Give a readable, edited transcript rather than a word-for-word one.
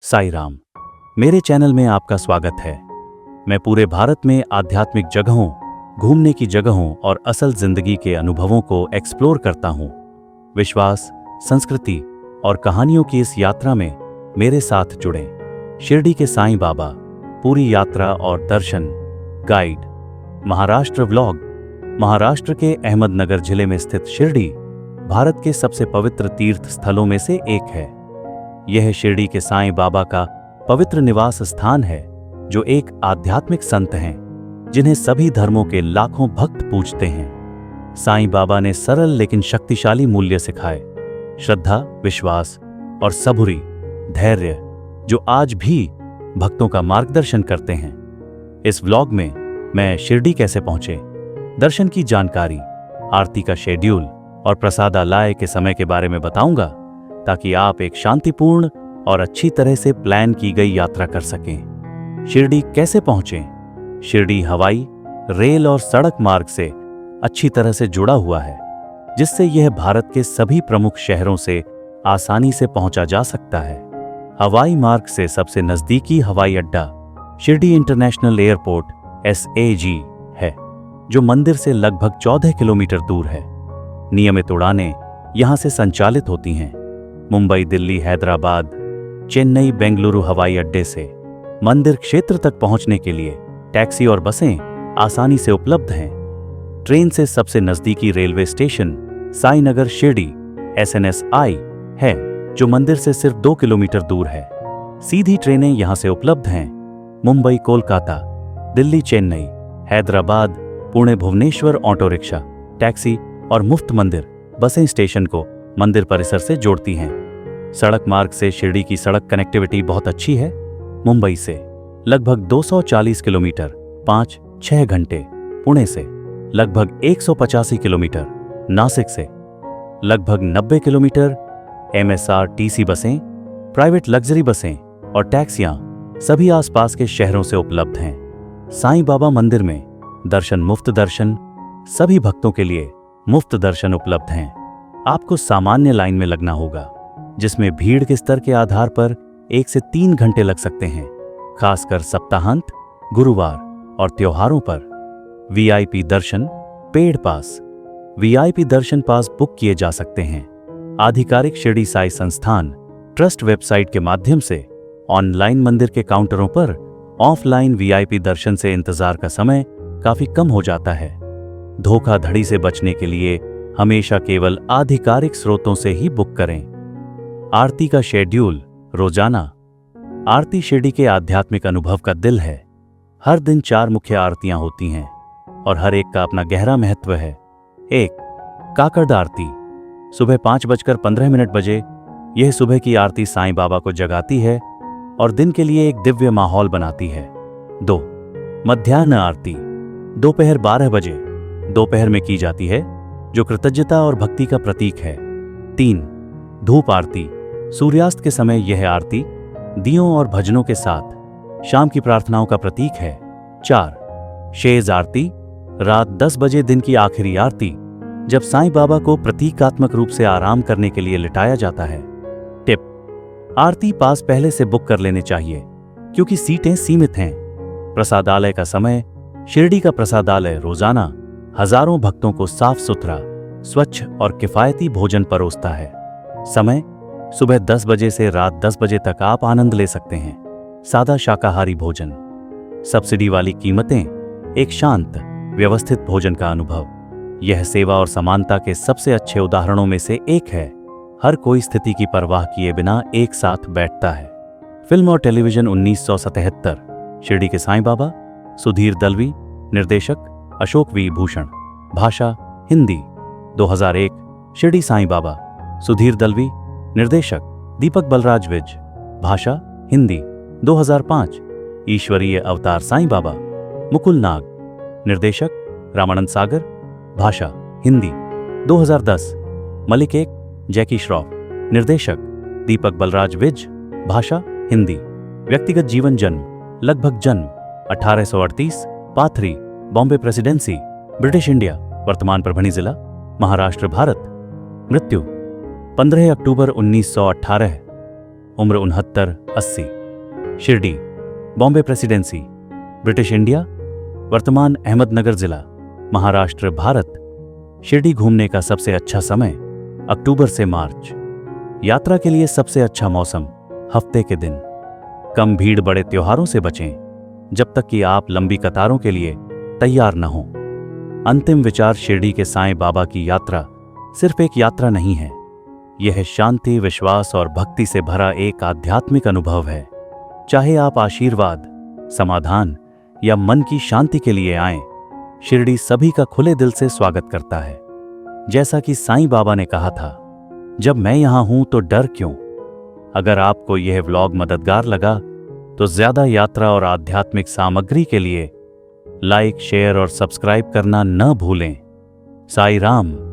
साई राम। मेरे चैनल में आपका स्वागत है। मैं पूरे भारत में आध्यात्मिक जगहों, घूमने की जगहों और असल जिंदगी के अनुभवों को एक्सप्लोर करता हूं। विश्वास, संस्कृति और कहानियों की इस यात्रा में मेरे साथ जुड़ें। शिरडी के साईं बाबा, पूरी यात्रा और दर्शन गाइड। महाराष्ट्र व्लॉग। महाराष्ट्र के अहमदनगर जिले में स्थित शिरडी भारत के सबसे पवित्र तीर्थ स्थलों में से एक है। यह शिरडी के साईं बाबा का पवित्र निवास स्थान है, जो एक आध्यात्मिक संत हैं जिन्हें सभी धर्मों के लाखों भक्त पूजते हैं। साईं बाबा ने सरल लेकिन शक्तिशाली मूल्य सिखाए, श्रद्धा, विश्वास और सबुरी, धैर्य, जो आज भी भक्तों का मार्गदर्शन करते हैं। इस व्लॉग में मैं शिरडी कैसे पहुंचे, दर्शन की जानकारी, आरती का शेड्यूल और प्रसादालय के समय के बारे में बताऊंगा, ताकि आप एक शांतिपूर्ण और अच्छी तरह से प्लान की गई यात्रा कर सकें। शिरडी कैसे पहुंचें? शिरडी हवाई, रेल और सड़क मार्ग से अच्छी तरह से जुड़ा हुआ है, जिससे यह भारत के सभी प्रमुख शहरों से आसानी से पहुंचा जा सकता है। हवाई मार्ग से सबसे नजदीकी हवाई अड्डा शिरडी इंटरनेशनल एयरपोर्ट SAG है, जो मंदिर से लगभग 14 किलोमीटर दूर है। नियमित उड़ानें यहां से संचालित होती हैं। मुंबई, दिल्ली, हैदराबाद, चेन्नई, बेंगलुरु हवाई अड्डे से मंदिर क्षेत्र तक पहुंचने के लिए टैक्सी और बसें आसानी से उपलब्ध हैं। ट्रेन से सबसे नजदीकी railway station Sainagar Shirdi SNSI है, जो मंदिर से सिर्फ 2 किलोमीटर दूर है। सीधी ट्रेनें यहां से उपलब्ध हैं। Mumbai, Kolkata, Delhi, Chennai, Hyderabad, Pune, Bhubaneswar auto rickshaw, taxi और मुफ्त मंदिर बसें स्टेशन को मंदिर परिसर से जोड़ती हैं। सड़क मार्ग से शिरडी की सड़क कनेक्टिविटी बहुत अच्छी है। मुंबई से लगभग 240 किलोमीटर 5-6 घंटे, पुणे से लगभग 185 किलोमीटर, नासिक से लगभग 90 किलोमीटर। MSRTC बसें, प्राइवेट लग्जरी बसें और टैक्सियां सभी आसपास के शहरों से उपलब्ध हैं। साईं बाबा मंदिर में दर्शन, मुफ्त दर्शन, सभी भक्तों के लिए मुफ्त दर्शन उपलब्ध हैं। आपको सामान्य लाइन में लगना होगा, जिसमें भीड़ के स्तर के आधार पर 1 से 3 घंटे लग सकते हैं, खासकर सप्ताहांत, गुरुवार और त्योहारों पर। VIP दर्शन, पेड पास। VIP दर्शन पास बुक किए जा सकते हैं आधिकारिक शिरडी साई संस्थान ट्रस्ट वेबसाइट के माध्यम से। ऑनलाइन मंदिर के काउंटरों पर ऑफलाइन VIP दर्शन से इंतजार का समय काफी कम हो जाता है। धोखाधड़ी से बचने के लिए हमेशा केवल आधिकारिक स्रोतों से ही बुक करें। आरती का शेड्यूल रोजाना। आरती शिरडी के आध्यात्मिक अनुभव का दिल है। हर दिन 4 मुख्य आरतियां होती हैं और हर एक का अपना गहरा महत्व है। 1. काकड़ आरती, सुबह 5:15 बजे। यह सुबह की आरती साईं बाबा को जगाती है और दिन के लिए एक दिव्य माहौल बनाती है। 2. मध्याह्न आरती, दोपहर 12 बजे दोपहर में की जाती है, जो कृतज्ञता और भक्ति का प्रतीक है। 3. धूप आरती, सूर्यास्त के समय यह आरती दियों और भजनों के साथ शाम की प्रार्थनाओं का प्रतीक है। 4. शेज आरती, रात 10 बजे दिन की आखिरी आरती, जब साईं बाबा को प्रतीकात्मक रूप से आराम करने के लिए लिटाया जाता है। टिप: आरती पास पहले से बुक कर लेने चाहिए, क्योंकि सीटें सीमित हैं। प्रसादालय का समय। शिरडी का प्रसादालय रोजाना हजारों भक्तों को साफ सुथरा, स्वच्छ और किफायती भोजन परोसता है। समय: सुबह 10 बजे से रात 10 बजे तक आप आनंद ले सकते हैं। सादा शाकाहारी भोजन। सब्सिडी वाली कीमतें, एक शांत, व्यवस्थित भोजन का अनुभव। यह सेवा और समानता के सबसे अच्छे उदाहरणों में से एक है। हर कोई स्थिति की परवाह किए बिना एक साथ बैठता है। फिल्म और टेलीविजन 1977। शिरडी के साईं बाबा। सुधीर दलवी, निर्देशक अशोक V. भूषण। भाषा हिंदी। 2001। शिरडी साईं बाबा। सुधीर दलवी, निर्देशक दीपक बलराज विज। भाषा हिंदी। 2005। ईश्वरीय अवतार साईं बाबा। मुकुल नाग, निर्देशक रामानंद सागर। भाषा हिंदी। 2010। मलिक 1, जैकी श्रॉफ, निर्देशक दीपक बलराज विज। भाषा हिंदी। व्यक्तिगत जीवन। जन्म, लगभग जन्म 1838, पाथरी, बॉम्बे प्रेसिडेंसी, ब्रिटिश इंडिया, वर्तमान परभणी जिला, महाराष्ट्र, भारत। मृत्यु 15 अक्टूबर 1918। उम्र 69-80। Shirdi, Bombay presidency, British India, वर्तमान अहमदनगर जिला, महाराष्ट्र, भारत। शिरडी घूमने का सबसे अच्छा समय अक्टूबर से मार्च। यात्रा के लिए सबसे अच्छा मौसम हफ्ते के दिन। कम भीड़, बड़े त्योहारों से बचें जब तक कि आप लंबी कतारों के लिए तैयार न हों। अंतिम विचार, शिरडी के साईं बाबा की यात्रा सिर्फ एक यात्रा नहीं है, यह शांति, विश्वास और भक्ति से भरा एक आध्यात्मिक अनुभव है। चाहे आप आशीर्वाद, समाधान या मन की शांति के लिए आएं, शिरडी सभी का खुले दिल से स्वागत करता है। जैसा कि साईं बाबा ने कहा था, जब मैं यहां हूं तो डर क्यों। अगर आपको यह व्लॉग मददगार लगा तो ज्यादा यात्रा और आध्यात्मिक सामग्री के लिए लाइक, शेयर और सब्सक्राइब करना न भूलें। साईं राम।